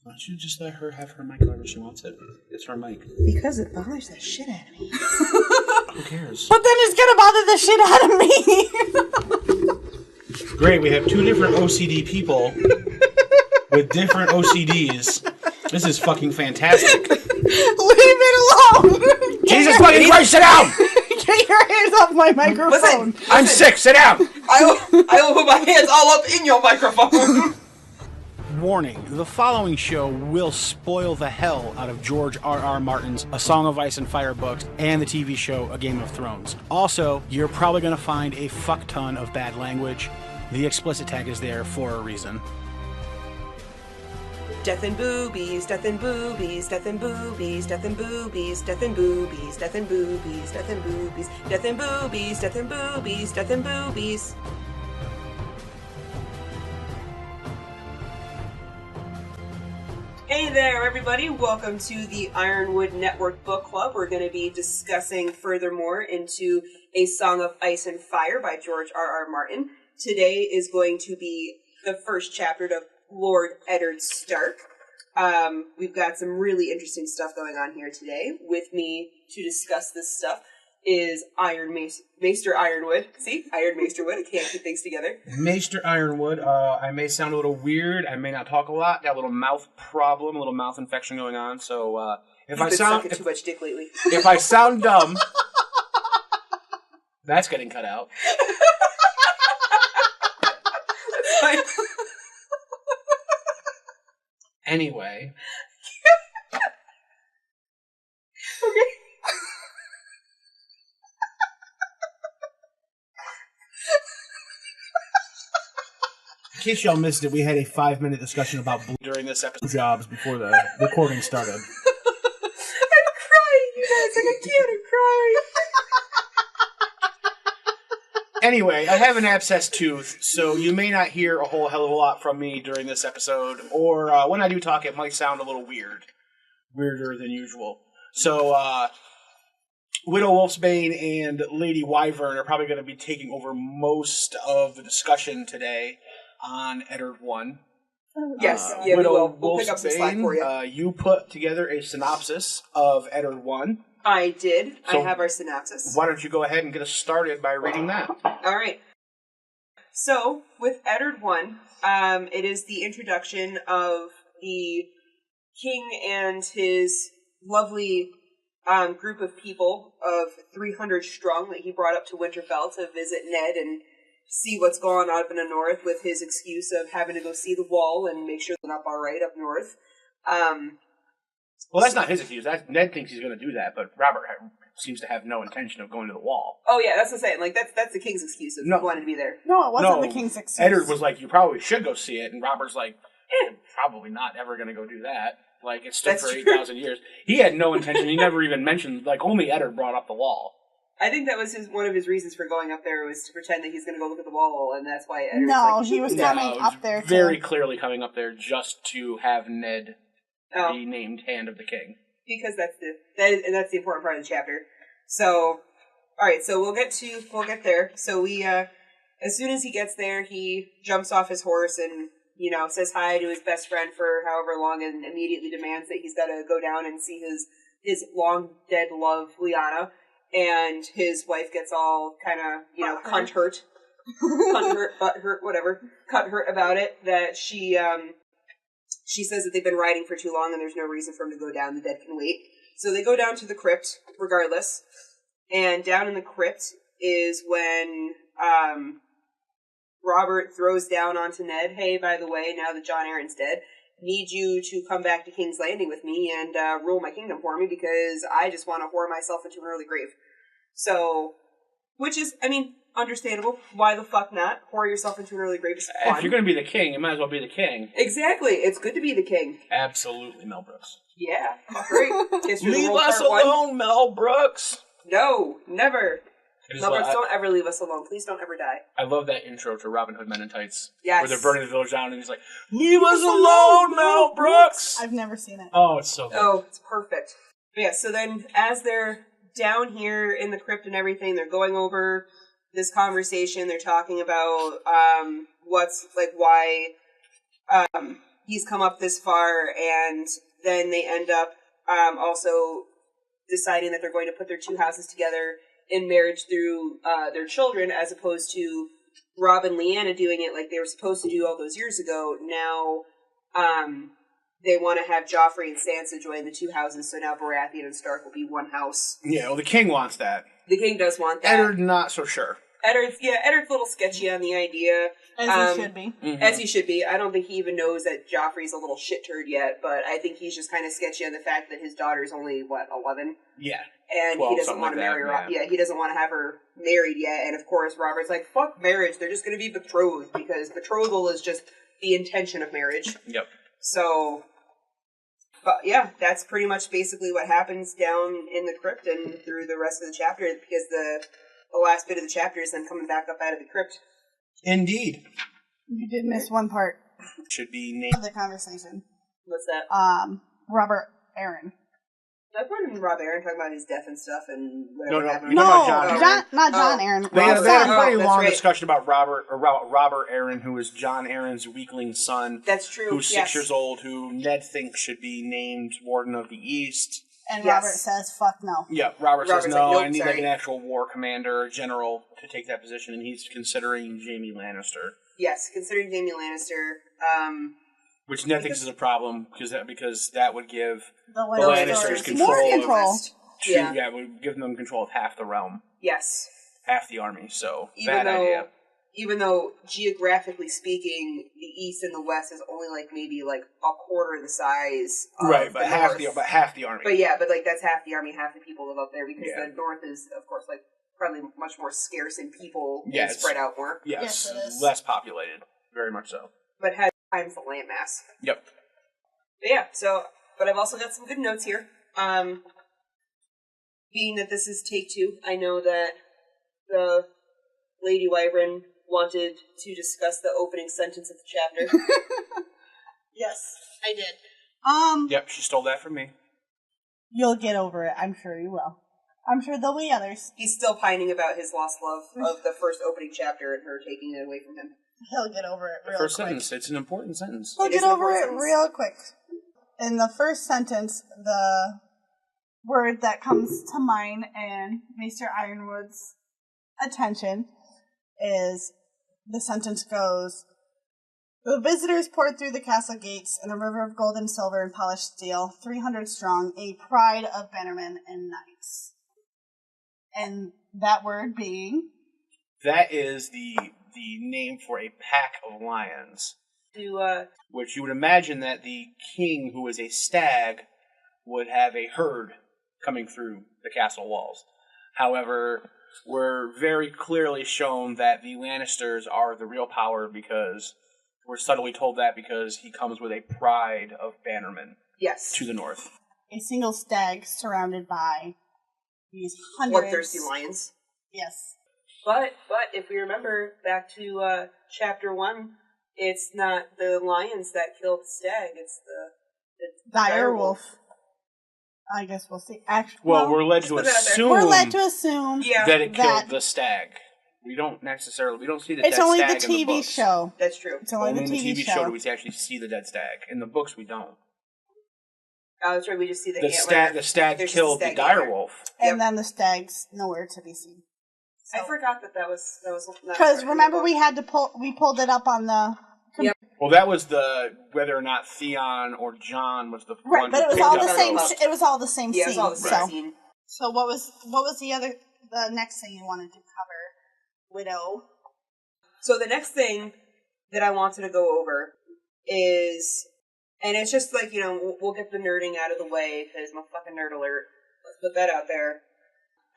Why don't you just let her have her mic whenever she wants it? It's her mic. Because it bothers the shit out of me. Who cares? But then it's gonna bother the shit out of me! Great, we have two different OCD people with different OCDs. This is fucking fantastic. Leave it alone! Jesus fucking Christ, sit down! Get your hands off my microphone! Listen, I'm sick, sit down! I will put my hands all up in your microphone. Warning, the following show will spoil the hell out of George R.R. Martin's A Song of Ice and Fire books and the TV show A Game of Thrones. Also, you're probably going to find a fuck ton of bad language. The explicit tag is there for a reason. Death and boobies, death and boobies, death and boobies, death and boobies, death and boobies, death and boobies, death and boobies, death and boobies, death and boobies, death and boobies. Hey there, everybody. Welcome to the Ironwood Network Book Club. We're going to be discussing furthermore into A Song of Ice and Fire by George R.R. Martin. Today is going to be the first chapter of Lord Eddard Stark. We've got some really interesting stuff going on here today. With me to discuss this stuff is Maester Ironwood. See? Iron Maesterwood. I can't keep things together. Maester Ironwood. I may sound a little weird. I may not talk a lot. Got a little mouth problem, a little mouth infection going on. So if I sound too much dick lately. If I sound dumb, that's getting cut out. Anyway. Okay. In case y'all missed it, we had a 5-minute discussion about during this episode jobs before the recording started. I'm crying, you guys. Like, I can't. I'm crying. Anyway, I have an abscess tooth, so you may not hear a whole hell of a lot from me during this episode, or when I do talk, it might sound a little weirder than usual. So, Widow Wolfsbane and Lady Wyvern are probably going to be taking over most of the discussion today on Eddard 1. Yes, yeah, we will. We'll pick up some slack for you. You put together a synopsis of Eddard 1. I did. So I have our synopsis. Why don't you go ahead and get us started by reading that? All right. So, with Eddard 1, it is the introduction of the king and his lovely group of people of 300 strong that he brought up to Winterfell to visit Ned and see what's going on up in the north with his excuse of having to go see the wall and make sure they're up all right up north. Well, that's not his excuse. Ned thinks he's going to do that, but Robert seems to have no intention of going to the wall. Oh yeah, that's what I'm saying. Like that's the king's excuse if he wanted to be there. No, it wasn't the king's excuse. Eddard was like, you probably should go see it, and Robert's like, probably not ever going to go do that. Like, it stood for 8,000 years. He had no intention. He never even mentioned, like, only Eddard brought up the wall. I think that was one of his reasons for going up there was to pretend that he's going to go look at the wall, and that's why Eddard's No, he was coming up there very clearly coming up there just to have Ned be named Hand of the King. Because that's the important part of the chapter. So, all right, so we'll get there. So we, as soon as he gets there, he jumps off his horse and says hi to his best friend for however long, and immediately demands that he's got to go down and see his long dead love, Lyanna. And his wife gets all kind of, cunt hurt, butt hurt, whatever, cunt hurt about it. That she says that they've been riding for too long and there's no reason for him to go down. The dead can wait. So they go down to the crypt, regardless. And down in the crypt is when Robert throws down onto Ned, hey, by the way, now that Jon Arryn's dead, need you to come back to King's Landing with me and rule my kingdom for me because I just want to whore myself into an early grave. So, which is, understandable. Why the fuck not? Whore yourself into an early grave is fun. If you're going to be the king, you might as well be the king. Exactly. It's good to be the king. Absolutely, Mel Brooks. Yeah. Great. Leave us alone, Mel Brooks. No, never. Mel Brooks, don't ever leave us alone. Please don't ever die. I love that intro to Robin Hood Men in Tights. Yes. Where they're burning the village down and he's like, leave us alone, Mel Brooks. I've never seen it. Oh, it's so good. Oh, it's perfect. But yeah, so then as they're down here in the crypt and everything, they're going over this conversation. They're talking about what's, like, why, he's come up this far, and then they end up also deciding that they're going to put their two houses together in marriage through their children, as opposed to Robb and Lyanna doing it like they were supposed to do all those years ago. Now they want to have Joffrey and Sansa join the two houses, so now Baratheon and Stark will be one house. Yeah, well, the king wants that. The king does want that. Eddard, not so sure. Eddard's a little sketchy on the idea. As he should be. Mm-hmm. As he should be. I don't think he even knows that Joffrey's a little shit turd yet, but I think he's just kind of sketchy on the fact that his daughter's only, 11? Yeah. And 12, he doesn't want to marry her. Yeah, he doesn't want to have her married yet. And of course, Robert's like, fuck marriage. They're just going to be betrothed, because betrothal is just the intention of marriage. Yep. So, but yeah, that's pretty much basically what happens down in the crypt and through the rest of the chapter, because the last bit of the chapter is them coming back up out of the crypt. Indeed. You did miss one part Should be named. of the conversation. What's that? Robert Aaron. I've heard Rob Aaron talking about his death and stuff and whatever No, happened. you're talking about No, John not John Aaron. They had Rob's a son. very that's long right. discussion about Robert Aaron, who is John Aaron's weakling son. That's true. Who's 6 yes. years old, who Ned thinks should be named Warden of the East. And Yes. Robert says, fuck no. Yeah, Robert says, Robert's no, like, nope, I need sorry. like an actual war commander or general to take that position, and he's considering Jaime Lannister. Yes, considering Jaime Lannister. Which Ned thinks is a problem, because that would give The Lannisters control More of- control. Yeah. it would give them control of half the realm, Yes. half the army, so Even bad idea. though geographically speaking, the East and the West is only maybe a quarter the size of Right, but the half North. the army. But yeah, but that's half the army, half the people live up there, because Yeah. the North is, of course, probably much more scarce in people Yeah, and it's- spread out more. Yes, Yes, it is. less populated, very much so. But has times the landmass. Yep. But yeah, but I've also got some good notes here. Being that this is take 2, I know that the Lady Wyvern wanted to discuss the opening sentence of the chapter. Yes, I did. Yep, she stole that from me. You'll get over it. I'm sure you will. I'm sure there'll be others. He's still pining about his lost love of the first opening chapter and her taking it away from him. He'll get over it The real first quick. sentence, it's an important sentence. He'll It get is an over it important sentence. real quick. In the first sentence, the word that comes to mind and Maester Ironwood's attention is, the sentence goes, the visitors poured through the castle gates in a river of gold and silver and polished steel, 300 strong, a pride of bannermen and knights. And that word being? That is the name for a pack of lions. Which you would imagine that the king, who is a stag, would have a herd coming through the castle walls. However, we're very clearly shown that the Lannisters are the real power, because we're subtly told that because he comes with a pride of bannermen Yes. to the north. A single stag surrounded by these hundreds. Bloodthirsty lions. Yes. But if we remember back to chapter 1, it's not the lions that killed the stag, it's the Dire wolf. I guess we'll see. Actually, Well, we're led to put that out there. assume we're led to assume Yeah, that it killed that- the stag. We don't see the it's dead only the stag in the TV books. show. that's true. It's only Only the in the TV TV show do show. we actually see the dead stag. In the books, we don't. Oh, that's right, we just see the The antler. stag There's just killed a the stag dire antler. wolf. And Yep. then the stag's nowhere to be seen. I forgot that was not Because part of the remember, book. we pulled it up on the Well, that was whether or not Theon or John was the right, one but it was who all picked the up same. up. It was all the same Yeah, it scene. was all the same so, scene. so what was the next thing you wanted to cover? Widow. So the next thing that I wanted to go over is, and it's just we'll get the nerding out of the way, because I'm a fucking nerd alert. Let's put that out there.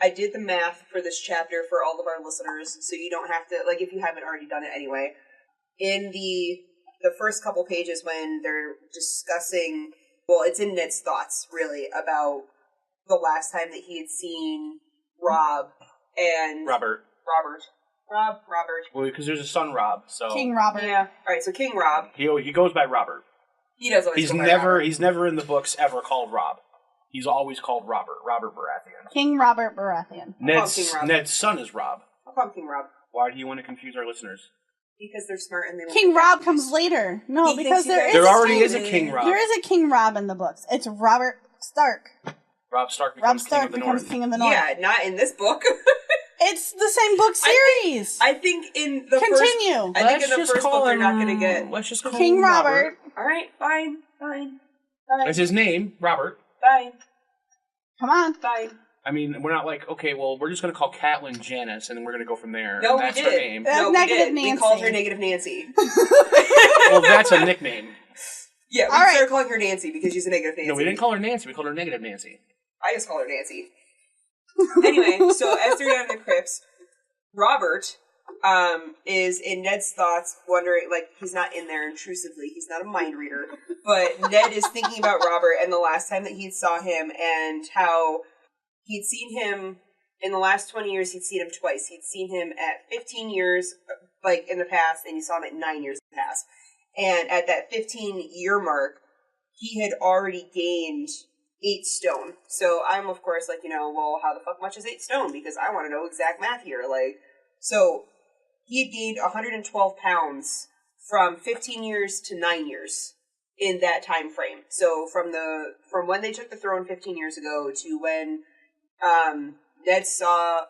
I did the math for this chapter for all of our listeners, so you don't have to, if you haven't already done it anyway. In the first couple pages when they're discussing, well, it's in Ned's thoughts, really, about the last time that he had seen Rob and Robert. Robert. Well, because there's a son, Rob. So King Robert. Yeah. All right. So King Rob. he goes by Robert. He does always. He's go by never Robert. he's never in the books ever called Rob. He's always called Robert Baratheon. King Robert Baratheon. King Rob. Ned's son is Rob. I'll call him King Rob. Why do you want to confuse our listeners? Because they're smart and they don't King get Rob confused. comes later. No, He because thinks you there guys- is There a already king. is a King Rob. There is a King Rob in the books. It's Robert Stark. Rob Stark Rob becomes King Stark of the becomes North. King of the North. Yeah, not in this book. It's the same book series. I think in the Continue. first... I think in the first book they're not going to get... Let's just call King him Robert. Alright, fine. That's his name, Robert. Fine. Come on. I mean, we're not like, okay, well, we're just going to call Catelyn Janice, and then we're going to go from there. No, and that's we her did. name. No, we Negative did. Nancy. We called her Negative Nancy. Well, that's a nickname. Yeah, we All right. started calling her Nancy because she's a Negative Nancy. No, we didn't call her Nancy. We called her Negative Nancy. I just call her Nancy. Anyway, so as they're down in the crypts, Robert is in Ned's thoughts, wondering, like, he's not in there intrusively, he's not a mind reader, but Ned is thinking about Robert and the last time that he saw him and how he'd seen him, in the last 20 years, he'd seen him twice. He'd seen him at 15 years, like, in the past, and he saw him at 9 years in the past. And at that 15-year mark, he had already gained 8 stone. So I'm, of course, like, well, how the fuck much is 8 stone? Because I want to know exact math here. Like, so he had gained 112 pounds from 15 years to 9 years in that time frame. So from when they took the throne 15 years ago to when Ned saw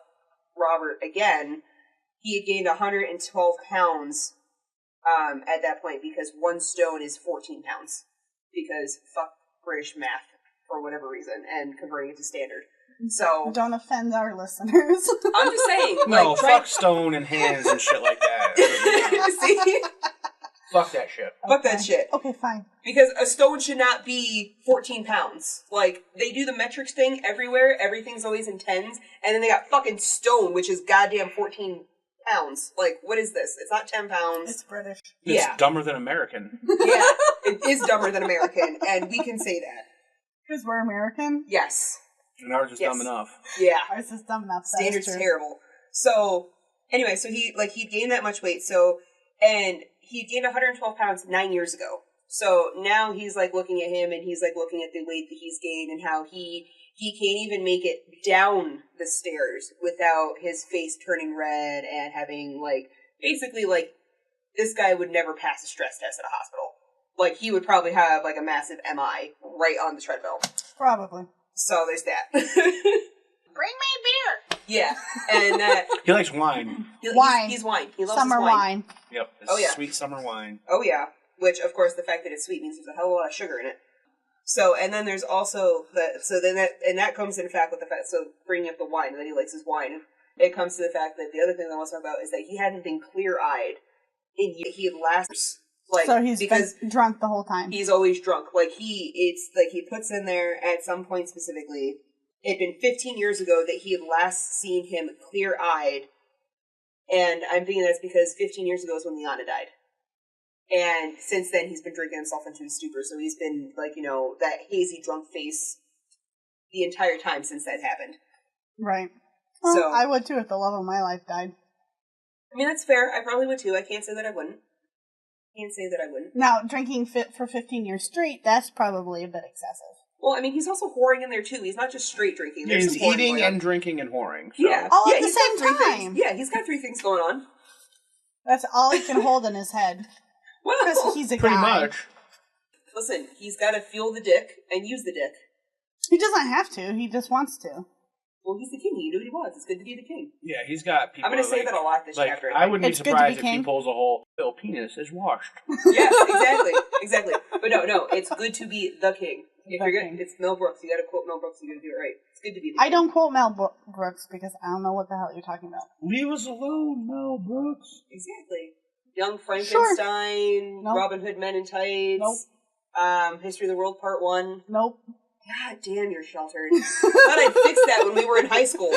Robert again, he had gained 112 pounds at that point, because 1 stone is 14 pounds. Because fuck British math for whatever reason, and converting it to standard. So Don't offend our listeners. I'm just saying, No, like, fuck stone and hands and shit like that. See? Fuck that shit. Fuck that shit. Okay, fine. Because a stone should not be 14 pounds. Like, they do the metrics thing everywhere, everything's always in tens, and then they got fucking stone, which is goddamn 14 pounds. Like, what is this? It's not 10 pounds. It's British. It's Yeah. dumber than American. Yeah, it is dumber than American, and we can say that. Because we're American. Yes. And ours is dumb enough. Yeah. Ours is dumb enough. That is Standard's true. terrible. So, anyway, so he'd gained that much weight, and he gained 112 pounds 9 years ago. So now he's, like, looking at him, and he's, like, looking at the weight that he's gained, and how he can't even make it down the stairs without his face turning red and having, like, basically, like, this guy would never pass a stress test at a hospital. Like, he would probably have, like, a massive MI right on the treadmill. Probably. So there's that. Bring me beer. Yeah, and He likes wine. Wine. He's wine. He loves Summer his wine. Yep. It's Oh, yeah. Sweet summer wine. Oh yeah, which of course the fact that it's sweet means there's a hell of a lot of sugar in it. So, and then there's also that comes in fact with the fact, so bringing up the wine, and then he likes his wine, it comes to the fact that the other thing I want to talk about is that he hadn't been clear-eyed he had last, like, So he's because been drunk the whole time. he's always drunk. Like, he puts in there at some point specifically, it had been 15 years ago that he had last seen him clear-eyed, and I'm thinking that's because 15 years ago is when Lyanna died. And since then, he's been drinking himself into a stupor, so he's been, like, that hazy drunk face the entire time since that happened. Right. Well, So- I would too if the love of my life died. I mean, that's fair. I probably would too. I can't say that I wouldn't. Now, drinking for 15 years straight, that's probably a bit excessive. Well, I mean, he's also whoring in there too. He's not just straight drinking. Yeah, There's he's some whoring eating going on. and drinking and whoring. So. Yeah. All at the he's got same 3 time. things. Yeah, he's got 3 things going on. That's all he can hold in his head. Well, Because he's a Pretty guy. much. listen, he's got to feel the dick and use the dick. He doesn't have to. He just wants to. Well, he's the king. He knew what he was. It's good to be the king. Yeah, he's got people. I'm going to say that a lot this like, chapter. I wouldn't be It's good to surprised be if he king. pulls a whole little penis is washed. Yes, exactly. But no, it's good to be the king. If The you're king. good, it's Mel Brooks. You got to quote Mel Brooks. You got to do it right. It's good to be the king. I don't quote Mel Brooks because I don't know what the hell you're talking about. Leave us alone, Mel Brooks. Exactly. Young Frankenstein, Nope. Robin Hood Men in Tights, History of the World Part 1. Nope. God damn, you're sheltered. Thought I'd fix that when we were in high school.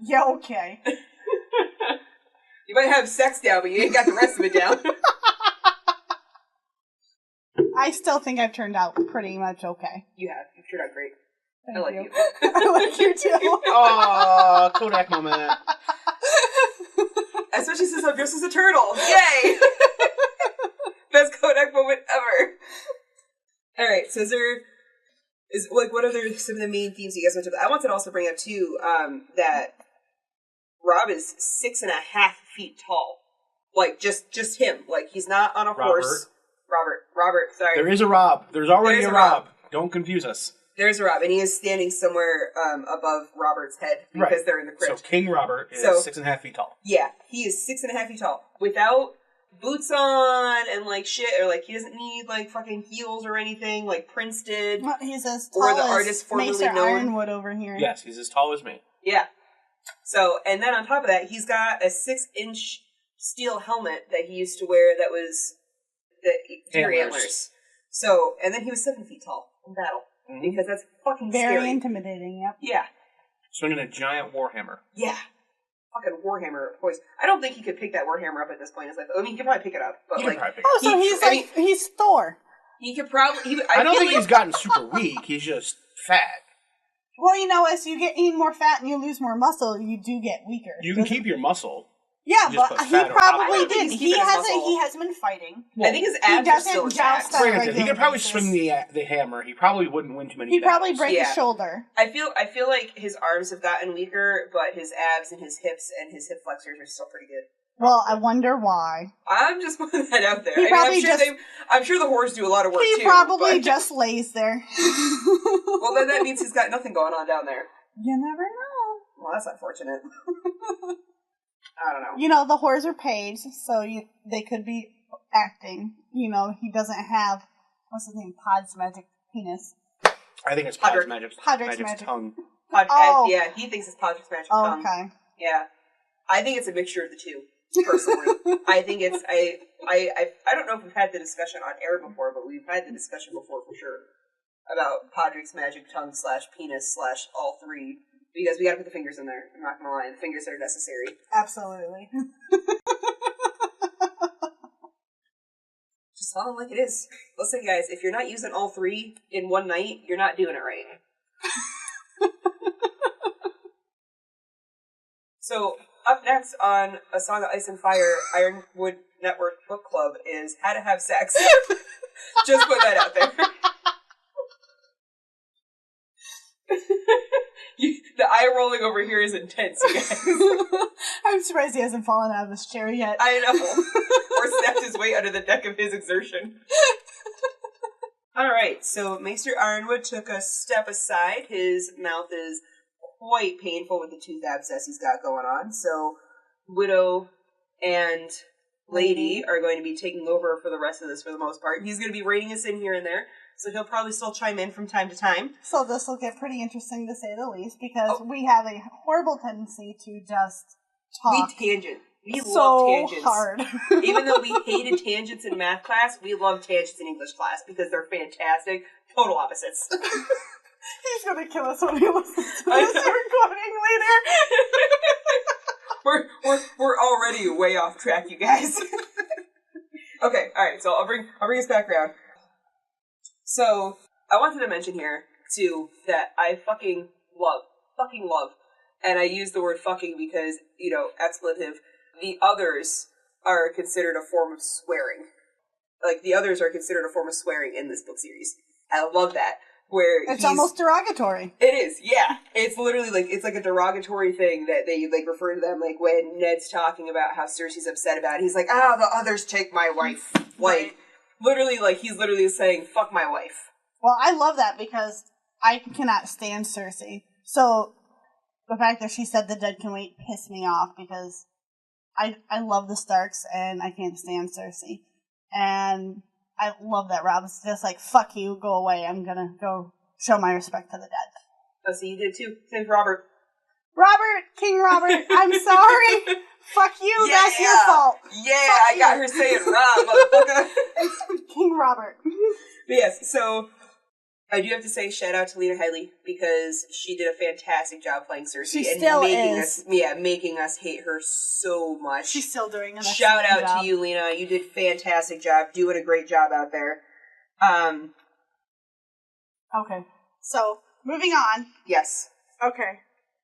Yeah, okay. You might have sex down, but you ain't got the rest of it down. I still think I've turned out pretty much okay. You have. You've turned out great. Thank I like you. you. I like you too. Oh, Kodak moment. Especially since I'm dressed as a turtle. Yay! Best Kodak moment ever. Alright, so what are some of the main themes you guys want to... I wanted to also bring up, too, that Rob is 6.5 feet tall. Like, just him. Like, he's not on a horse. Robert, sorry. There is a Rob. There's already There's a Rob. Don't confuse us. There's a Rob, and he is standing somewhere above Robert's head because they're in the crypt. So King Robert is 6.5 feet tall. Yeah, he is 6.5 feet tall. Without boots on and, like, shit, or, like, he doesn't need, like, fucking heels or anything, like Prince did. Well, he's as tall or the as artist formerly Maester known. Ironwood over here. Yes, he's as tall as me. Yeah. So, and then on top of that, he's got a 6-inch steel helmet that he used to wear that was the deer antlers. So, and then he was 7 feet tall in battle. Mm-hmm. Because that's fucking very scary. intimidating, yep. Yeah. Swinging a giant warhammer. Yeah. Fucking warhammer poise. I don't think he could pick that warhammer up at this point in his life. I mean, he could probably pick it up, but like... Oh, so he's Thor. He could probably... I don't think he's gotten super weak. He's just fat. Well, you know, as you eat more fat and you lose more muscle, you do get weaker. You can keep your muscle. Yeah, but he probably did. He hasn't been fighting. Well, I think his abs are still intact. He could probably swing the hammer. He probably wouldn't win too many battles. He'd probably break his shoulder. I feel like his arms have gotten weaker, but his abs and his hips and his hip flexors are still pretty good. Well, I wonder why. I'm just putting that out there. I'm sure the whores do a lot of work too. He probably just lays there. Well, then that means he's got nothing going on down there. You never know. Well, that's unfortunate. I don't know. You know, the whores are paid, so they could be acting. You know, he doesn't have, what's his name, Pod's magic penis. I think it's Pod's magic tongue. Yeah, he thinks it's Pod's magic tongue. Okay. Yeah. I think it's a mixture of the two, personally. I think it's, I don't know if we've had the discussion on air before, but we've had the discussion before for sure about Podrick's magic tongue / penis / all three. Because we gotta put the fingers in there. I'm not gonna lie. The fingers are necessary. Absolutely. Just tell them like it is. Listen, guys, if you're not using all three in one night, you're not doing it right. So, up next on A Song of Ice and Fire, Ironwood Network Book Club is How to Have Sex. Just put that out there. The eye rolling over here is intense, you guys. I'm surprised he hasn't fallen out of his chair yet. I know. Or snapped his weight under the deck of his exertion. Alright, so Maester Ironwood took a step aside. His mouth is quite painful with the tooth abscess he's got going on. So Widow and Lady are going to be taking over for the rest of this for the most part. He's going to be reining us in here and there. So he'll probably still chime in from time to time. So this will get pretty interesting to say the least, because we have a horrible tendency to just talk. We tangent. We so love tangents. Hard. Even though we hated tangents in math class, we love tangents in English class because they're fantastic. Total opposites. He's gonna kill us when he listens to this recording later. We're already way off track, you guys. Okay, alright, so I'll bring us back around. So, I wanted to mention here, too, that I fucking love, and I use the word fucking because, you know, expletive, the others are considered a form of swearing. Like, the others are considered a form of swearing in this book series. I love that. Where it's almost derogatory. It is, yeah. It's literally like, it's like a derogatory thing that they, like, refer to them, like, when Ned's talking about how Cersei's upset about it, he's like, the others take my wife. Like, literally, like, he's literally saying, fuck my wife. Well, I love that because I cannot stand Cersei. So, the fact that she said the dead can wait pissed me off because I love the Starks and I can't stand Cersei. And I love that Rob's just like, fuck you, go away. I'm gonna go show my respect to the dead. Oh, so you did too. Same for Robert. King Robert, I'm sorry. Fuck you, that's your fault. Yeah, I got her saying Rob, motherfucker. King Robert. But yes, so I do have to say shout out to Lena Headey because she did a fantastic job playing Cersei. She still is. Making us hate her so much. She's still doing an Shout out job. to you, Lena. You did a fantastic job. Doing a great job out there. Okay. So, moving on. Yes. Okay.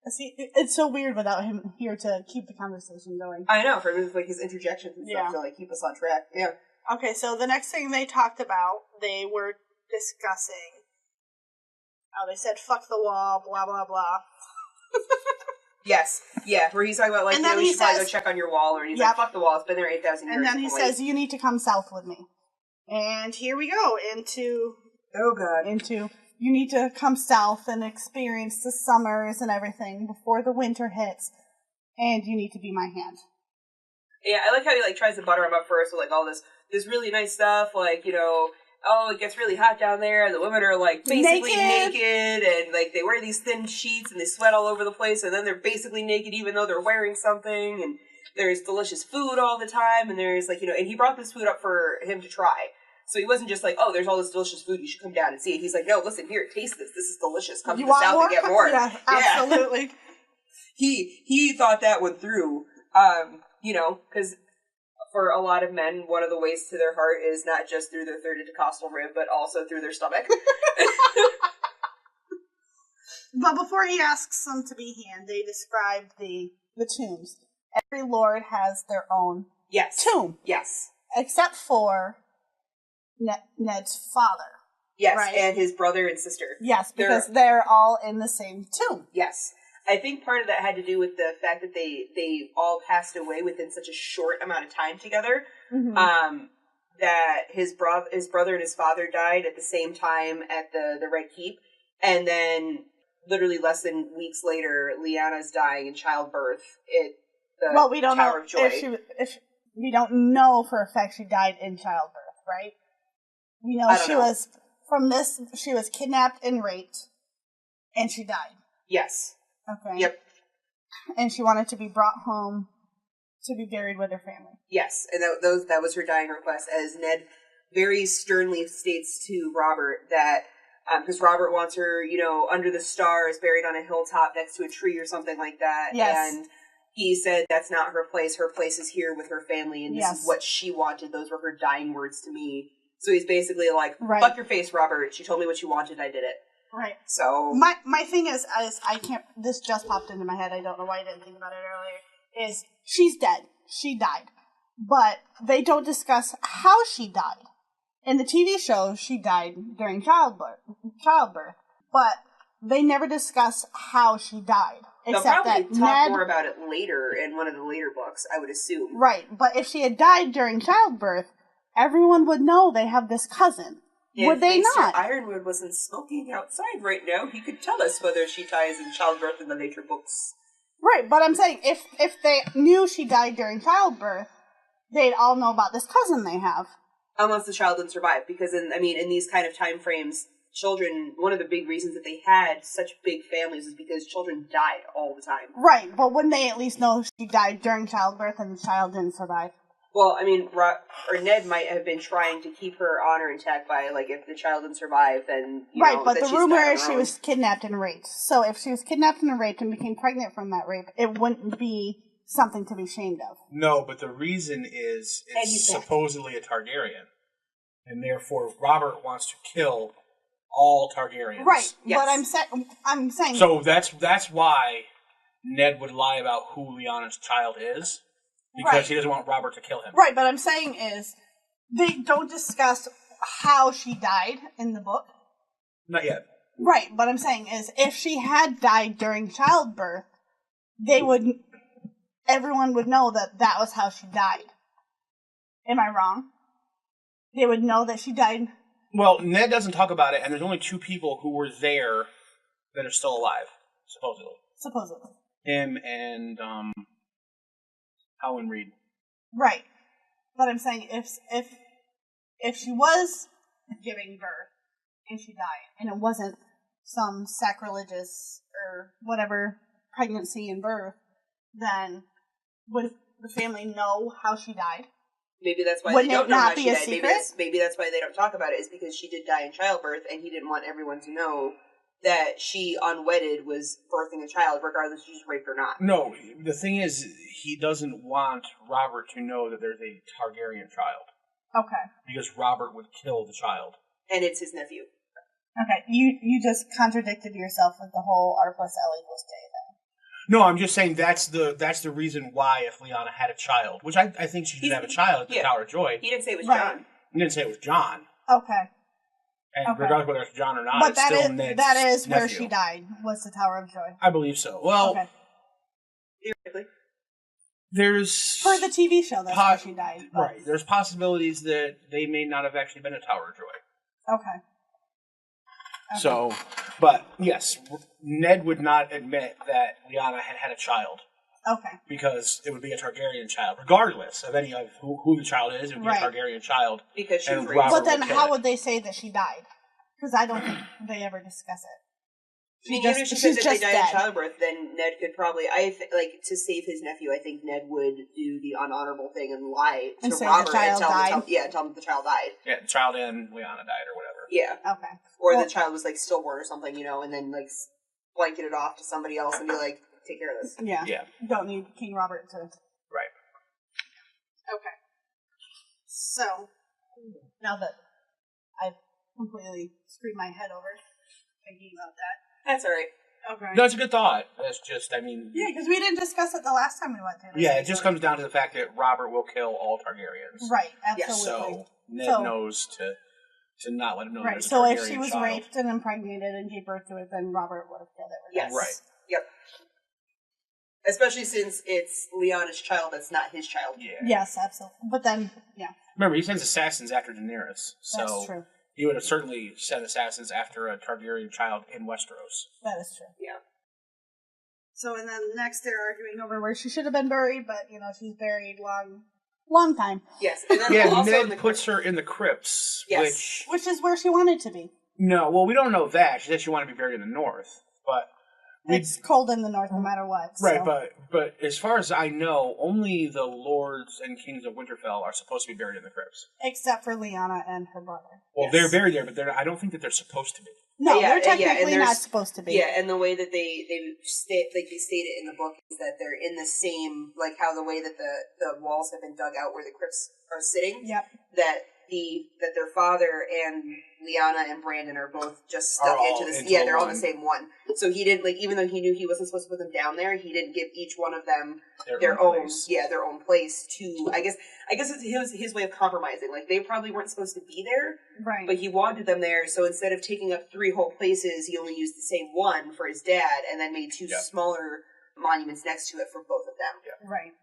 See, it's so weird without him here to keep the conversation going. I know, for like his interjections and stuff to like keep us on track. Yeah. Okay, so the next thing they talked about, they were discussing. Oh, they said, fuck the wall, blah, blah, blah. Yes. Yeah, where he's talking about, like, And you then know, he you should probably go says- check on your wall, or he's Yep. like, fuck the wall, it's been there 8,000 years. And then he says, you need to come south with me. And here we go into... oh, God. You need to come south and experience the summers and everything before the winter hits. And you need to be my hand. Yeah, I like how he, like, tries to butter him up first with, like, all this really nice stuff, like, you know, oh, it gets really hot down there, and the women are, like, basically naked, and, like, they wear these thin sheets, and they sweat all over the place, and then they're basically naked even though they're wearing something, and there's delicious food all the time, and there's, like, you know, and he brought this food up for him to try. So he wasn't just like, oh, there's all this delicious food, you should come down and see it. He's like, no, listen, here, taste this. This is delicious. Come to the south and get more. Yeah, absolutely. He thought that one through, you know, because for a lot of men, one of the ways to their heart is not just through their third intercostal rib, but also through their stomach. But before he asks them to be hand, they describe the tombs. Every lord has their own tomb. Yes. Except for Ned's father. Yes, right? And his brother and sister. Yes, because they're all in the same tomb. Yes. I think part of that had to do with the fact that they all passed away within such a short amount of time together. Mm-hmm. That his brother and his father died at the same time at the Red Keep, and then literally less than weeks later, Lyanna's dying in childbirth at the we don't Tower know of Joy. If we don't know for a fact she died in childbirth, right? We know she was kidnapped and raped, and she died. Yes. Okay. Yep. And she wanted to be brought home to be buried with her family. Yes, and that was her dying request, as Ned very sternly states to Robert that, because Robert wants her, you know, under the stars, buried on a hilltop next to a tree or something like that. Yes. And he said that's not her place. Her place is here with her family, and this is what she wanted. Those were her dying words to me. So he's basically like, fuck your face, Robert. She told me what you wanted, I did it. Right. So my thing is I can't. This just popped into my head. I don't know why I didn't think about it earlier. Is she's dead? She died, but they don't discuss how she died. In the TV show, she died during childbirth, but they never discuss how she died. They'll probably talk more about it later in one of the later books, I would assume. Right, but if she had died during childbirth, everyone would know they have this cousin. Would they not? If Ironwood wasn't smoking outside right now, he could tell us whether she dies in childbirth in the later books. Right, but I'm saying, if they knew she died during childbirth, they'd all know about this cousin they have. Unless the child didn't survive, because in these kind of time frames, children, one of the big reasons that they had such big families is because children died all the time. Right, but wouldn't they at least know she died during childbirth and the child didn't survive? Well, I mean, Ned might have been trying to keep her honor intact by, like, if the child didn't survive, then, you know, but the rumor is she was kidnapped and raped. So if she was kidnapped and raped and became pregnant from that rape, it wouldn't be something to be ashamed of. No, but the reason is it's supposedly a Targaryen. And therefore, Robert wants to kill all Targaryens. Right, yes. But I'm saying... So that's why Ned would lie about who Lyanna's child is. Because he doesn't want Robert to kill him. Right, but I'm saying is, they don't discuss how she died in the book. Not yet. Right, but I'm saying is, if she had died during childbirth, everyone would know that was how she died. Am I wrong? They would know that she died. Well, Ned doesn't talk about it, and there's only two people who were there that are still alive, supposedly. Him and, Howland Reed. Right. But I'm saying if she was giving birth and she died and it wasn't some sacrilegious or whatever pregnancy and birth, then would the family know how she died? Maybe that's why they don't know how she died. Maybe that's why they don't talk about it, is because she did die in childbirth and he didn't want everyone to know that she, unwedded, was birthing a child, regardless if she's raped or not. No, the thing is, he doesn't want Robert to know that there's a Targaryen child. Okay. Because Robert would kill the child. And it's his nephew. Okay, you just contradicted yourself with the whole R plus L equals J thing. No, I'm just saying that's the reason why, if Lyanna had a child, which I think she should have a child at the Tower of Joy. He didn't say it was John. He didn't say it was John. Okay. And regardless whether it's John or not, but it's still Ned's that is nephew. Where she died, was the Tower of Joy. I believe so. Well, There's For the TV show, that's why she died. But. Right. There's possibilities that they may not have actually been a Tower Droid. Okay. So, but yes, Ned would not admit that Lyanna had had a child. Okay. Because it would be a Targaryen child, regardless of any of who the child is. It would be a Targaryen child. Because she was raised. But then, how would they say that she died? Because I don't think they ever discuss it. Even if she said that they died in childbirth, then Ned could probably, to save his nephew, I think Ned would do the unhonorable thing and lie to Robert and tell him the child died. Yeah, the child and Lyanna died or whatever. Yeah. Okay. Or the child was, stillborn or something, and then, blanket it off to somebody else and be like, take care of this. Yeah. Yeah. Don't need King Robert to... Right. Okay. So, now that I've completely screwed my head over thinking about that. That's alright. Okay. No, it's a good thought. That's just, Yeah, because we didn't discuss it the last time we went through this. Yeah, it just comes down to the fact that Robert will kill all Targaryens. Right, absolutely. So, Ned knows to not let him know there's a so Targaryen if she was child. raped and impregnated and gave birth to it, then Robert would have killed it. Yes. Right. Yep. Especially since it's Lyanna's child that's not his child. Yeah. Yes, absolutely. But then, Remember, he sends assassins after Daenerys. So that's true. he would have certainly sent assassins after a Targaryen child in Westeros. That is true. Yeah. So, and then next they're arguing over where she should have been buried, but, she's buried long time. Yes. And then also Ned puts her in the crypts, which is where she wanted to be. No, well, we don't know that. She said she wanted to be buried in the north, but... It's cold in the north no matter what. So. Right, but as far as I know, only the lords and kings of Winterfell are supposed to be buried in the crypts. Except for Lyanna and her brother. Well, they're buried there, but I don't think that they're supposed to be. No, they're technically not supposed to be. Yeah, and the way that they state it in the book is that they're in the same, how the way that the walls have been dug out where the crypts are sitting. Yep. That their father and Lyanna and Brandon are both just stuck into this. Yeah, they're all the same one. So he didn't even though he knew he wasn't supposed to put them down there, he didn't give each one of them their own place to. I guess it's his way of compromising. They probably weren't supposed to be there, right? But he wanted them there. So instead of taking up 3 whole places, he only used the same one for his dad, and then made 2 smaller monuments next to it for both of them. Yeah. Right.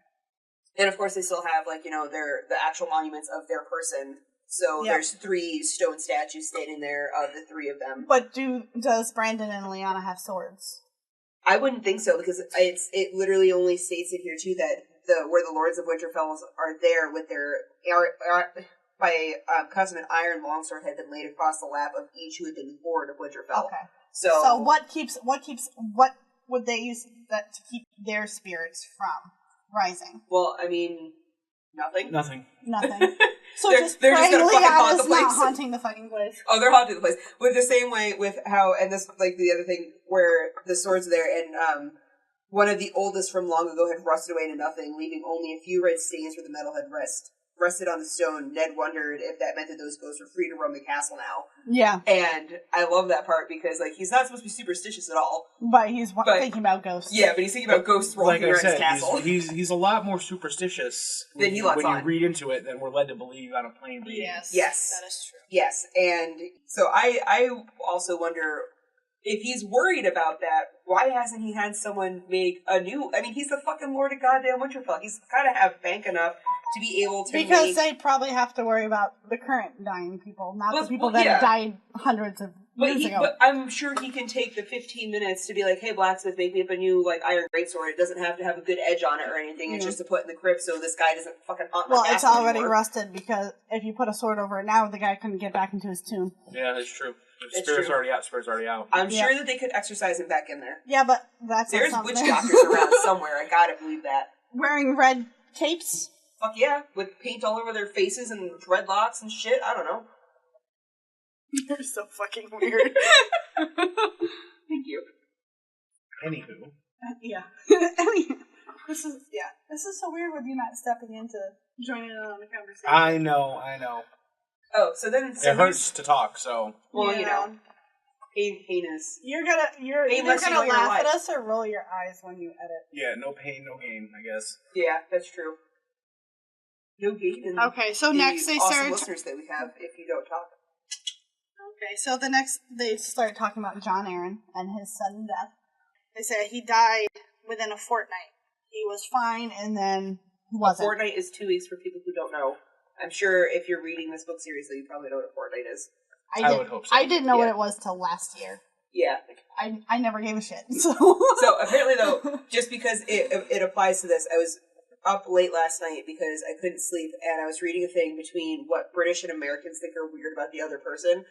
And of course, they still have the actual monuments of their person. So there's 3 stone statues standing there of the 3 of them. But does Brandon and Lyanna have swords? I wouldn't think so, because it literally only states it here too that where the Lords of Winterfell are there with their by custom an iron longsword had been laid across the lap of each who had been Lord of Winterfell. Okay. So what would they use that to keep their spirits from rising? Well, I mean, nothing. Nothing. So they're just praying Lyanna's not haunting the fucking place. Oh, they're haunting the place. With the same way with how, and this, the other thing, where the swords are there, and one of the oldest from long ago had rusted away into nothing, leaving only a few red stains where the metal had rested on the stone. Ned wondered if that meant that those ghosts were free to roam the castle now. Yeah. And I love that part, because, he's not supposed to be superstitious at all. But he's thinking about ghosts. Yeah, but he's thinking about ghosts roaming around his castle. He's a lot more superstitious when you read into it than we're led to believe on a plain reading. Yes. That is true. Yes, and so I also wonder, if he's worried about that, why hasn't he had someone make a new... I mean, he's the fucking Lord of goddamn Winterfell. He's got to have bank enough to be able to Because they probably have to worry about the current dying people, not the people that died hundreds of years ago. But I'm sure he can take the 15 minutes to be like, hey, blacksmith, make me up a new, iron greatsword. It doesn't have to have a good edge on it or anything. It's just to put in the crypt so this guy doesn't fucking haunt my castle it's already anymore. rusted, because if you put a sword over it now, the guy couldn't get back into his tomb. Yeah, that's true. If spirit's already out. I'm sure that they could exercise him back in there. Yeah, but there's witch doctors around somewhere. I gotta believe that. Wearing red capes? Fuck yeah, with paint all over their faces and dreadlocks and shit. I don't know. You're so fucking weird. Thank you. Anywho. Yeah. This is so weird with you not stepping in to joining in on the conversation. I know. Oh, so then... It hurts to talk, so... Well, pain is... You're either gonna laugh at us or roll your eyes when you edit. Yeah, no pain, no gain, I guess. Yeah, that's true. No gain. Okay, so next they start... listeners that we have if you don't talk. Okay, so they start talking about Jon Arryn and his sudden death. They say he died within a fortnight. he was fine, and then he A wasn't. fortnight is 2 weeks for people who don't know. I'm sure if you're reading this book seriously, you probably know what a fortnight is. I would hope so. I didn't know what Yeah. it was till last year. Yeah. I never gave a shit. So Apparently, though, just because it applies to this, I was up late last night because I couldn't sleep, and I was reading a thing between what British and Americans think are weird about the other person,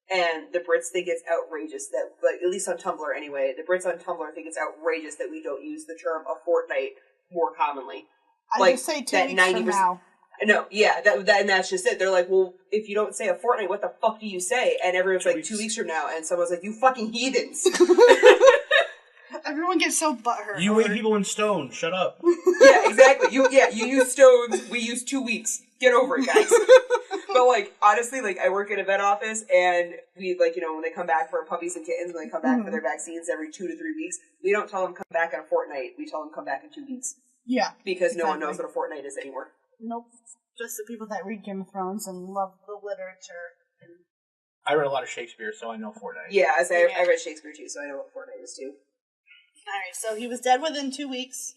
and the Brits think it's outrageous that, like, at least on Tumblr anyway, the Brits on Tumblr think it's outrageous that we don't use the term a fortnight more commonly. I just say 2 weeks from now. No, yeah, and that's just it. They're like, well, if you don't say a fortnight, what the fuck do you say? And everyone's like, 2 weeks from now, and someone's like, you fucking heathens. Everyone gets so butthurt. You weigh people in stone. Shut up. Yeah, exactly. You use stones. We use 2 weeks. Get over it, guys. But, like, honestly, like, I work in a vet office, and we, like, you know, when they come back for puppies and kittens, and they come back for their vaccines every 2 to 3 weeks, we don't tell them come back in a fortnight. We tell them come back in 2 weeks. Yeah. Because no one knows what a fortnight is anymore. Nope. Just the people that read Game of Thrones and love the literature. I read a lot of Shakespeare, so I know fortnight. Yeah, I read Shakespeare, too, so I know what a fortnight is, too. Alright, so he was dead within 2 weeks.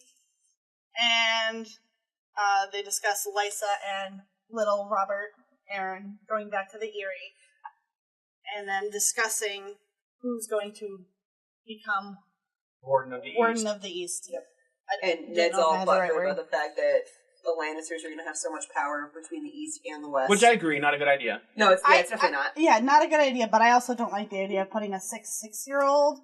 And they discussed Lysa and little Robert Aaron going back to the Eyrie. And then discussing who's going to become Warden of the Warden East. of the East. Yep. I And didn't Ned's know if I all had the right butthurt word. about the fact that the Lannisters are going to have so much power between the East and the West. Which I agree, not a good idea. No, it's definitely not. Yeah, not a good idea, but I also don't like the idea of putting a 6-year-old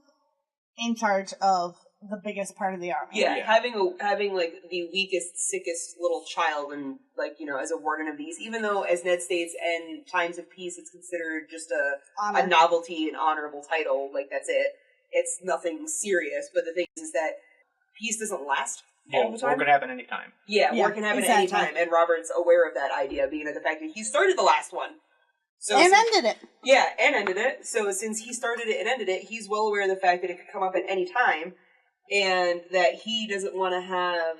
in charge of the biggest part of the army. Yeah, Yeah. having like the weakest, sickest little child, and like, you know, as a warden of these, even though, as Ned states, in times of peace, it's considered just a novelty and honorable title. Like, that's it. It's nothing serious. But the thing is that peace doesn't last all the time. War can happen anytime. Yeah, war can happen at any exactly. time, and Robert's aware of that idea, being of the fact that he started the last one. So And ended it. Yeah, and ended it. So since he started it and ended it, he's well aware of the fact that it could come up at any time, and that he doesn't want to have...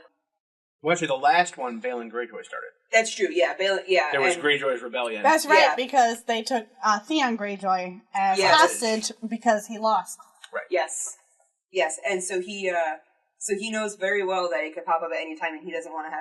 Well, actually, the last one, Balin Greyjoy started. That's true, yeah. There was Greyjoy's Rebellion. That's right, Yeah. because they took Theon Greyjoy as Yeah. hostage because he lost. Right. Yes. Yes, and so he knows very well that it could pop up at any time, and he doesn't want to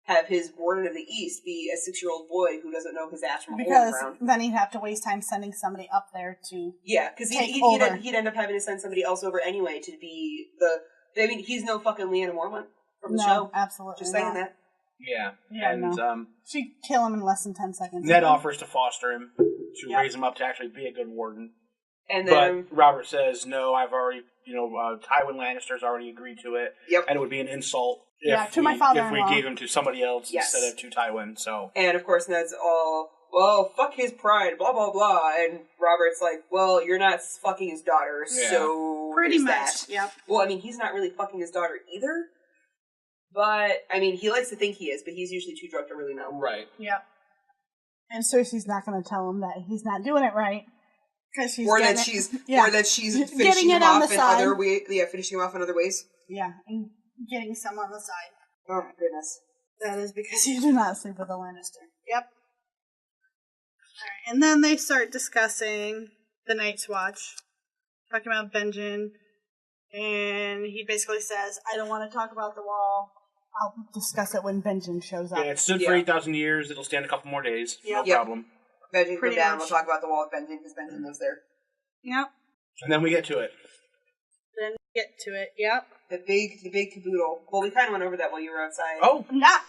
have his Warden of the East be a 6-year-old boy who doesn't know his ass from a hole in the Because ground. then he'd have to waste time sending somebody up there to... Yeah, because he'd end up having to send somebody else over anyway to be the... I mean, he's no fucking Lyanna Mormont from the show. Absolutely Just saying not. that. Yeah. Yeah, And She'd kill him in less than 10 seconds. Ned offers to foster him, to raise him up to actually be a good warden. And then... But Robert says, no, I've already, Tywin Lannister's already agreed to it. Yep. And it would be an insult to my father-in-law. if we gave him to somebody else Yes. instead of to Tywin, so... And, of course, Ned's all, well, fuck his pride, blah, blah, blah. And Robert's like, well, you're not fucking his daughter, so... Pretty there's much, that. yep. Well, I mean, he's not really fucking his daughter either. But, I mean, he likes to think he is, but he's usually too drunk to really know. Right. Yep. And Cersei's not going to tell him that he's not doing it right. Or that she's finishing him off in other ways. Yeah, finishing him off in other ways. Yeah, and getting some on the side. Oh my goodness. That is because you do not sleep with a Lannister. Yep. Alright, and then they start discussing the Night's Watch. Talking about Benjen. And he basically says, I don't want to talk about the wall. I'll discuss it when Benjen shows up. Yeah, it stood for 8,000 years. It'll stand a couple more days. Yep. No problem. Benjen, come down. Much. We'll talk about the wall of Benjen, because Benjen lives there. Yep. And then we get to it. Then get to it. Yep. The big caboodle. Well, we kind of went over that while you were outside. Oh. Not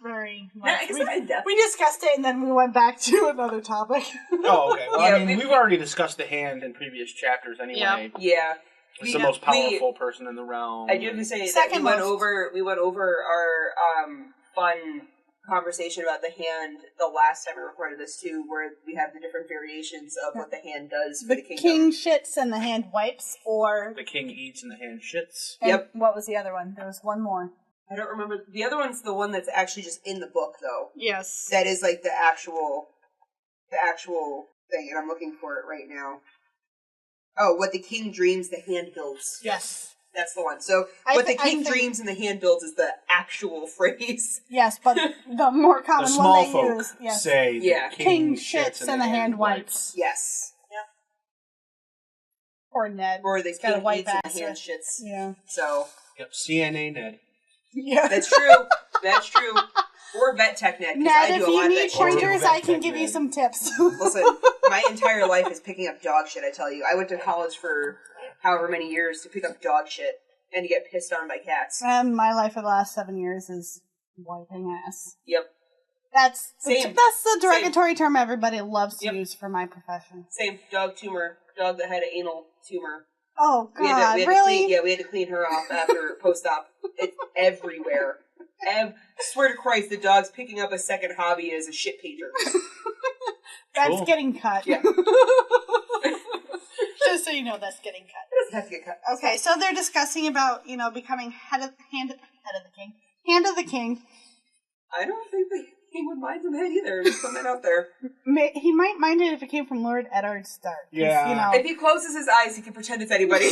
very much. Yeah, I guess not in depth. We discussed it and then we went back to another topic. Oh, okay. Well, Yeah, I mean, we've already discussed the Hand in previous chapters anyway. Yeah. It's the most powerful person in the realm. I do have to say that Second we went over our fun conversation about the Hand the last time we recorded this too, where we have the different variations of what the Hand does for the kingdom. King shits and the Hand wipes, or The king eats and the Hand shits. and Yep. What was the other one? There was one more. I don't remember. The other one's the one that's actually just in the book, though. Yes. That is like the actual thing, and I'm looking for it right now. Oh, what the king dreams, the Hand builds. Yes. That's the one. So, what the king dreams and the Hand builds is the actual phrase. Yes, but the more The common small one they folk use. Yes. say Yeah. the King shits and the Hand wipes. Yes. Or Ned. Or the He's got a king white eats and the bastard. Hand shits. Yeah. So, Yep, CNA Ned. Yeah. That's true. That's true. Or vet tech net, because Ned, I if do a you lot of need that shit. pointers, Vet I can tech give you Ned. some tips. Listen, my entire life is picking up dog shit, I tell you. I went to college for however many years to pick up dog shit and to get pissed on by cats. And my life for the last 7 years is wiping ass. Yep. That's Same. that's the derogatory term everybody loves to Yep. use for my profession. Same. Dog tumor. Dog that had an anal tumor. Oh We had God, to really? we had to clean her off after post-op. It's everywhere. Swear to Christ, the dog's picking up a second hobby as a shit painter. That's Cool. getting cut. Yeah. Just so you know, that's getting cut. It doesn't have to get cut. Okay, so they're discussing about becoming hand of the king. I don't think the king would mind from that either. Just putting that out there. He might mind it if it came from Lord Eddard Stark. 'Cause, Yeah. If he closes his eyes, he can pretend it's anybody.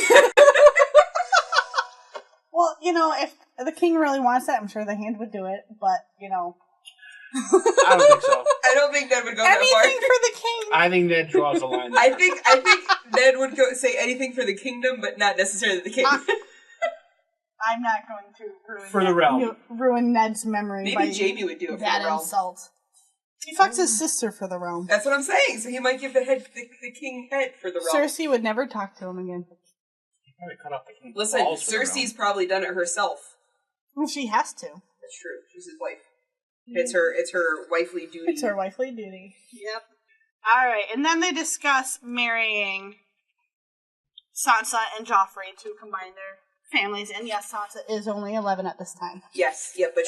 Well, if the king really wants that, I'm sure the hand would do it. But I don't think so. I don't think Ned would go anything that for the king. I think Ned draws a line. far. I think Ned would say anything for the kingdom, but not necessarily the king. I'm not going to ruin For the realm. ruin Ned's memory. Maybe by Jamie would do it for that the realm. insult. He fucks his sister for the realm. That's what I'm saying. So he might give the king head for the realm. Cersei would never talk to him again. Probably cut off the king's Listen, balls for the Cersei's probably done it herself. Well, she has to. That's true. She's his wife. It's her wifely duty. It's her wifely duty. Yep. All right, and then they discuss marrying Sansa and Joffrey to combine their families. And yes, Sansa is only 11 at this time. Yes. Yep. But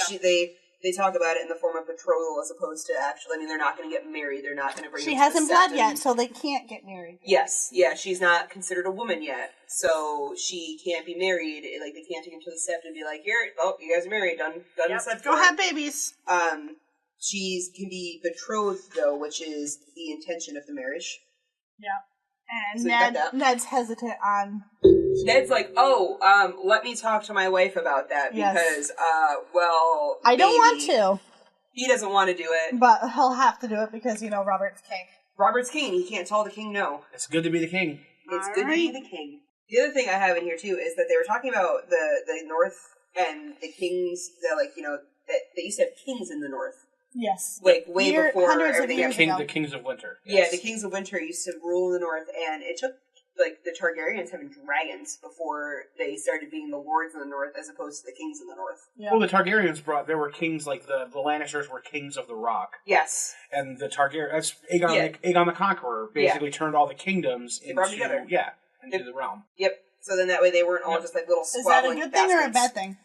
they talk about it in the form of betrothal as opposed to actually. I mean, they're not going to get married. They're not going to bring. She them to hasn't the bled sept yet, and- so they can't get married. Yes. Yeah. She's not considered a woman yet, so she can't be married. Like they can't take him to the sept and be like, "Here, oh, you guys are married. Done. Yep. And sept Go for it." have babies. She can be betrothed though, which is the intention of the marriage. Yeah. And So you got that. Ned's hesitant on. Ned's like, let me talk to my wife about that Yes. because, well, I don't want maybe to, He doesn't want to do it. but he'll have to do it because Robert's king. Robert's king. He can't tell the king no. It's good to be the king. It's All good to be right. the king. The other thing I have in here too is that they were talking about the North and the kings that that they used to have kings in the North. Yes. Like way before hundreds of everything years else. ago. The kings of winter. Yeah, Yes. the kings of winter used to rule in the North, and it took the Targaryens having dragons before they started being the lords in the North as opposed to the kings in the North. Yeah. Well, the Targaryens there were kings like the Lannisters were kings of the Rock, Yes. and the Targaryen, Aegon, Yeah. Aegon the Conqueror, basically turned all the kingdoms They brought into them together. into the realm. Yep. So then that way they weren't all Yep. just like little Is that a squabbling good thing or a bastards. bad thing?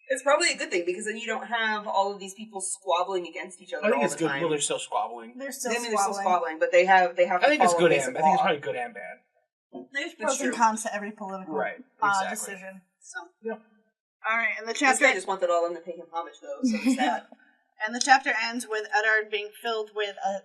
It's probably a good thing because then you don't have all of these people squabbling against each other I think all it's the good. time. Well, they're still squabbling. They're still I mean, they're still squabbling. squabbling, but they have to I think it's follow good basic and I think it's law. probably good and bad. There's That's pros and true. cons to every political Right, exactly. decision. So. Yep. All right, and the This chapter guy just wanted all of them to pay him homage, though, so it's that. and the chapter ends with Eddard being filled with a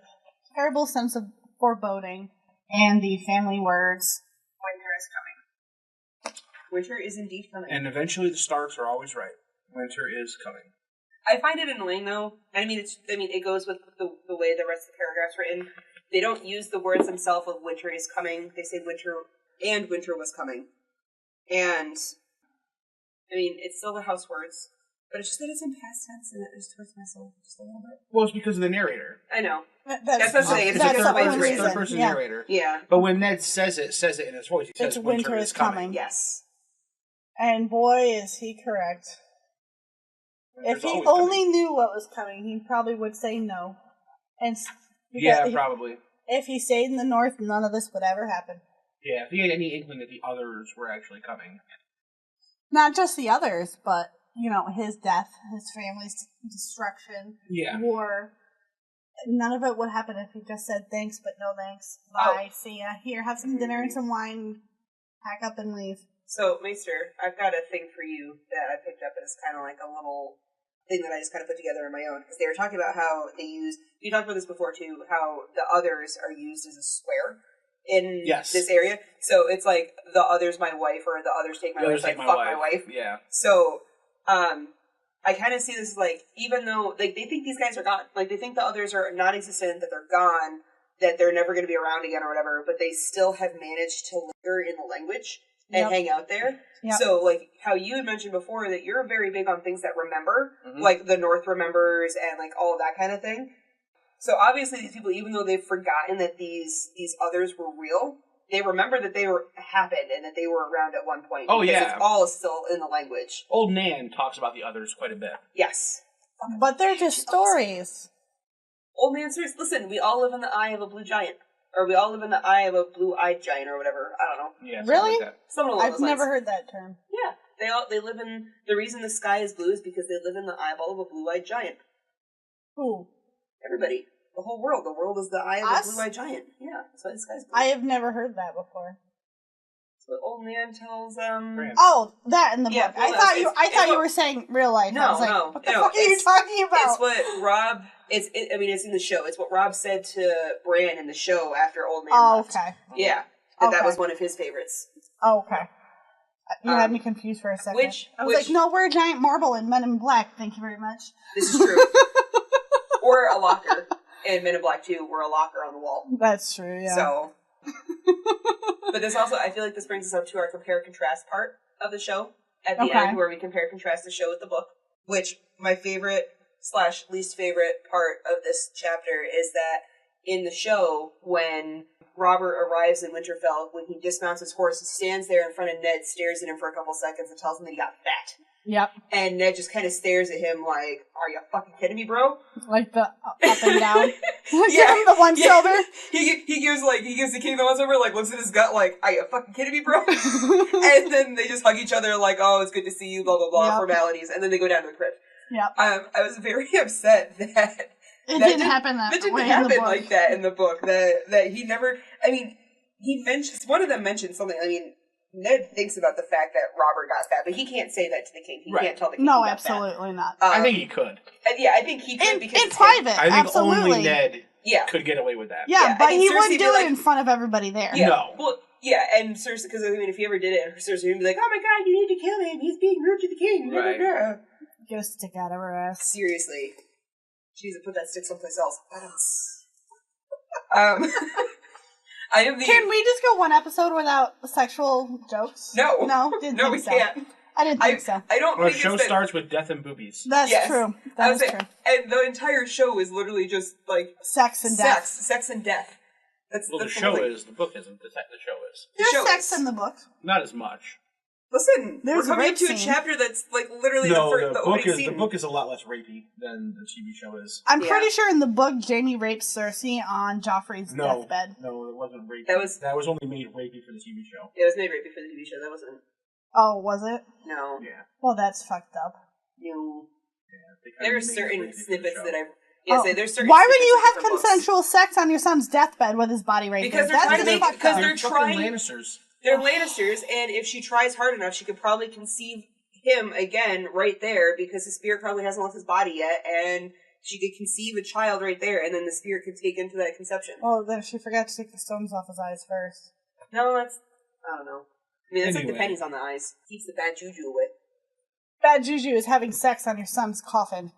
terrible sense of foreboding and the family words, "Winter is coming." Winter is indeed coming. And eventually, the Starks are always right. Winter is coming. I find it annoying, though. I mean, it goes with the way the rest of the paragraph's written. They don't use the words themselves of winter is coming. They say winter was coming. And, I mean, it's still the house words, but it's just that it's in past tense and it just hurts my soul just a little bit. Well, it's because of the narrator. I know. That's That's what I'm saying, it's that's a the third only person- reason. Third person Yeah. narrator. Yeah. But when Ned says it in his voice. He says It's winter is coming. Yes. And boy, is he correct. Winter's If he always only coming. knew what was coming, he probably would say no. And Yeah, because probably. if he stayed in the north, none of this would ever happen. Yeah, if he had any inkling that the others were actually coming. Not just the others, but his death, his family's destruction, Yeah. war. None of it would happen if he just said thanks, but no thanks. Oh. Bye. See ya. Here, have some dinner and some wine. Pack up and leave. So, Maester, I've got a thing for you that I picked up as kind of like a little thing that I just kind of put together on my own. Because they were talking about how they use, we talked about this before too, how the others are used as a swear in Yes. this area. So it's like, the other's my wife, or the others take my The wife, others like, take fuck my wife. Yeah. So, I kind of see this as like, even though, like, they think these guys are gone. Like, they think the others are non-existent, that they're gone, that they're never going to be around again or whatever, but they still have managed to linger in the language. and hang out there. Yep. So, like, how you had mentioned before that you're very big on things that remember, like the North remembers and, like, all of that kind of thing. So, obviously, these people, even though they've forgotten that these others were real, they remember that they happened and that they were around at one point. Oh, because yeah. it's all still in the language. Old Nan talks about the others quite a bit. Yes. But they're just stories. Old man stories. Listen, we all live in the eye of a blue giant. Or we all live in the eye of a blue-eyed giant or whatever. I don't know. Yeah, Really? like that. Something along I've those lines. never heard that term. Yeah. They live in... The reason the sky is blue is because they live in the eyeball of a blue-eyed giant. Who? Everybody. The whole world. The world is the eye of Us? a blue-eyed giant. Yeah. That's why the sky's blue. I have never heard that before. So the old man tells... Oh, that in the Yeah, book. well, I thought you what- were saying real life. No, I was like, no, what the no, fuck are you it's- talking about? It's what Rob... It's in the show. It's what Rob said to Bran in the show after Old Man left. Okay. Yeah. That Okay. was one of his favorites. Okay. You had me confused for a second. I was like, no, we're a giant marble in Men in Black. Thank you very much. This is true. Or a locker. In Men in Black 2, we're a locker on the wall. That's true, yeah. So... But this also, I feel like this brings us up to our compare contrast part of the show at the end, where we compare contrast the show with the book. Which my favorite / least favorite part of this chapter is that in the show, when Robert arrives in Winterfell, when he dismounts his horse, he stands there in front of Ned, stares at him for a couple seconds, and tells him that he got fat. Yep. And Ned just kind of stares at him like, "Are you fucking kidding me, bro?" Like the up and down. Yeah. The one shoulder. He gives the king the once over, like, looks at his gut like, "Are you fucking kidding me, bro?" And then they just hug each other like, "Oh, it's good to see you," blah, blah, blah, formalities. And then they go down to the crypt. Yep. I was very upset that It didn't happen that didn't way happen in the book. like that in the book. That he never, I mean, one of them mentioned something, I mean, Ned thinks about the fact that Robert got fat, but he can't say that to the king. He can't tell the king No, he got fat. absolutely not. I think he could. Yeah, I think he could because in it's private, I think absolutely. only Ned Yeah. could get away with that. Yeah, Yeah, but I think he Cersei wouldn't would do be it like- in front of everybody there. Yeah. No. Well, yeah, and Cersei, because I mean, if he ever did it, and Cersei would be like, "Oh my god, you need to kill him. He's being rude to the king." Right. Blah, blah, blah. Get a stick out of her ass. Seriously, she needs to put that stick someplace else. I am the. Can we just go one episode without sexual jokes? No. No? Didn't No, think we so. can't. I didn't think so. I don't Our think show it's that- starts with death and boobies. That's Yes. true. I That was is saying, true. and the entire show is literally just like Sex and death. sex and death. That's Well, the that's show whole thing. is. The book isn't. The show is. The There's show sex is. in the book. Not as much. Listen, There's we're a coming rape up to a scene. chapter that's like literally No, the book opening is scene. the book is a lot less rapey than the TV show is. I'm Yeah. pretty sure in the book, Jaime rapes Cersei on Joffrey's No, deathbed. no, it wasn't rapey. That was- only made rapey for the TV show. It was made rapey for the TV show. That wasn't. Oh, was it? No. Yeah. Well, that's fucked up. No. They kinda There are made it certain rapey for the snippets show. that I. Yeah, Oh. say there's certain. Why would snippets you of have different books. consensual sex on your son's deathbed with his body right Because there? they're trying to That's make- fucked because up. they're fucking trying- Lannisters. They're Lannisters, and if she tries hard enough, she could probably conceive him again right there because his spirit probably hasn't left his body yet, and she could conceive a child right there, and then the spirit could take into that conception. Well, then she forgot to take the stones off his eyes first. No, that's I don't know. I mean, that's like Anyway. the pennies on the eyes. Keeps the bad juju away. Bad juju is having sex on your son's coffin.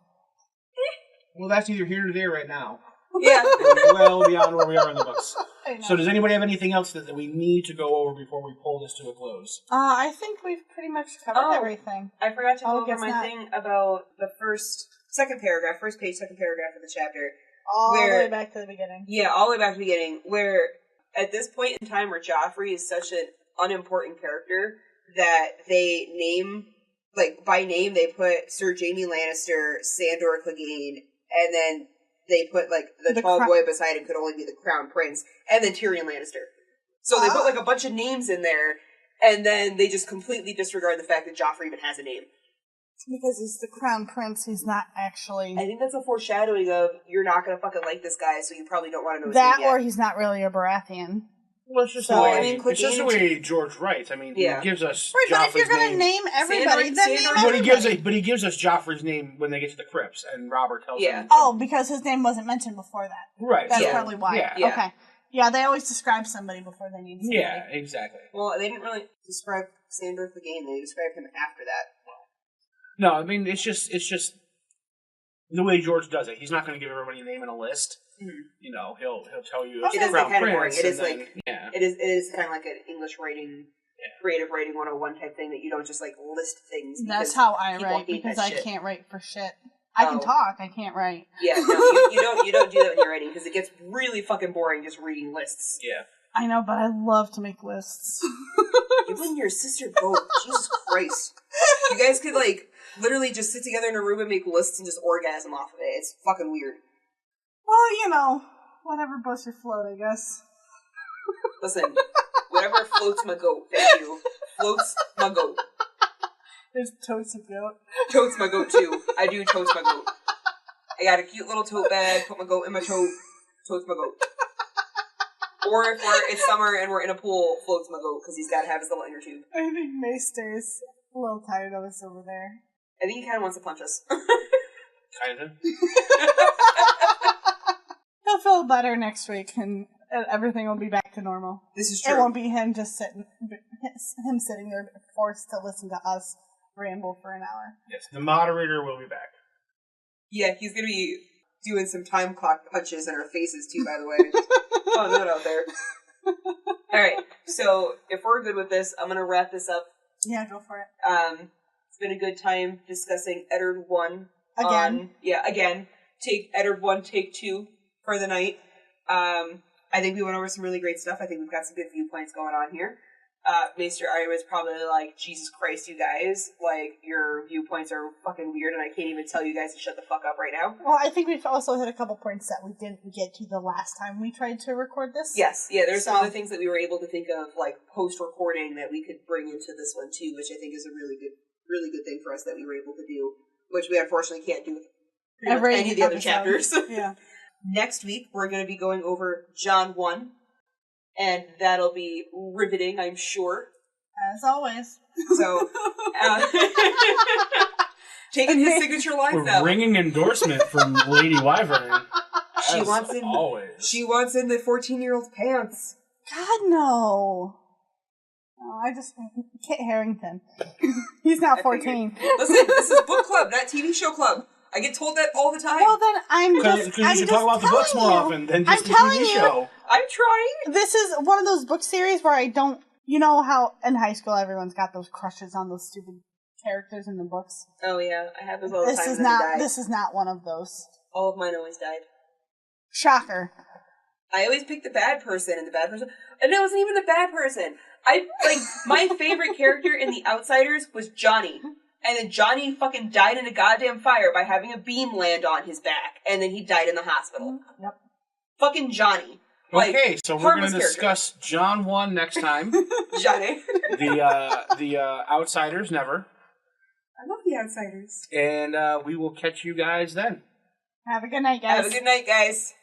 Well, that's neither here nor there right now. Yeah. We're well beyond where we are in the books. I know. So, does anybody have anything else that we need to go over before we pull this to a close? I think we've pretty much covered Oh. everything. I forgot to Oh, go over guess my not. thing about the first paragraph of the chapter. All the Where- way back to the beginning. Yeah, all the way back to the beginning, where at this point in time where Joffrey is such an unimportant character that they name, like, by name, they put Sir Jaime Lannister, Sandor Clegane, and then they put, like, the tall boy beside him could only be the Crown Prince, and then Tyrion Lannister. So they put, like, a bunch of names in there, and then they just completely disregard the fact that Joffrey even has a name. Because he's the crown prince, he's not actually I think that's a foreshadowing of, you're not gonna fucking like this guy, so you probably don't want to know his that, name yet. or he's not really a Baratheon. Well, it's just So, the way, I mean, it's just the Clegane- way George writes. I mean, Yeah. he gives us Right, but if you're Joffrey's going to name everybody, Sandor- then name Sandor- everybody. But he gives us Joffrey's name when they get to the crypts, and Robert tells Yeah. him. Oh, because his name wasn't mentioned before that. Right. That's Yeah. probably why. Yeah. Yeah. Okay. Yeah, they always describe somebody before they need somebody. Yeah, exactly. Well, they didn't really describe Sandor Clegane, they described him after that. No, I mean it's just the way George does it. He's not going to give everybody a name and a list. You know, he'll tell you it's It the is Crown kind of boring. Prince. It is and then- like yeah, it is kind of like an English writing creative writing 101 type thing that you don't just like list things. That's how I write because I can't write for shit. I can talk, I can't write. Yeah, no, you don't do that when you're writing because it gets really fucking boring just reading lists. Yeah. I know, but I love to make lists. You and your sister both. Jesus Christ. You guys could like literally just sit together in a room and make lists and just orgasm off of it. It's fucking weird. Well, you know, whatever boats your float, I guess. Listen, whatever floats my goat. Thank you. Floats my goat. There's totes a goat. Totes my goat too. I do totes my goat. I got a cute little tote bag, put my goat in my tote, totes my goat. Or if it's summer and we're in a pool, floats my goat because he's got to have his little inner tube. I think Maester's a little tired of us over there. I think he kind of wants to punch us. Kind of. He'll feel better next week and everything will be back to normal. This is true. It won't be him just sitting there forced to listen to us ramble for an hour. Yes, the moderator will be back. Yeah, he's going to be doing some time clock punches in our faces too, by the way. Just throwing that out there. Alright, so if we're good with this, I'm going to wrap this up. Yeah, go for it. It's been a good time discussing Eddard 1. Again. Again. Take Eddard 1, take 2 for the night. I think we went over some really great stuff. I think we've got some good viewpoints going on here. Maester Ironwood's probably like, Jesus Christ, you guys. Like, your viewpoints are fucking weird and I can't even tell you guys to shut the fuck up right now. Well, I think we've also hit a couple points that we didn't get to the last time we tried to record this. Yes, yeah, there's some other things that we were able to think of, like, post-recording that we could bring into this one, too, which I think is a really good thing for us that we were able to do, which we unfortunately can't do with any of the other chapters. Yeah. Next week, we're going to be going over John 1, and that'll be riveting, I'm sure. As always. So, taking his signature lines out. Ringing endorsement from Lady Wyvern. She wants in the 14-year-old's pants. God, no. Oh, I just... Kit Harington. He's not 14. Listen, this is book club, not TV show club. I get told that all the time. Well, then Because you should talk about the books more often than just the TV show. I'm trying. This is one of those book series where I don't... You know how in high school everyone's got those crushes on those stupid characters in the books? Oh, yeah. I have those all the time. This is not one of those. All of mine always died. Shocker. I always pick the bad person, and it wasn't even the bad person. My favorite character in The Outsiders was Johnny. And then Johnny fucking died in a goddamn fire by having a beam land on his back. And then he died in the hospital. Yep. Fucking Johnny. Okay, so we're going to discuss John 1 next time. Johnny. The Outsiders never. I love The Outsiders. And we will catch you guys then. Have a good night, guys. Have a good night, guys.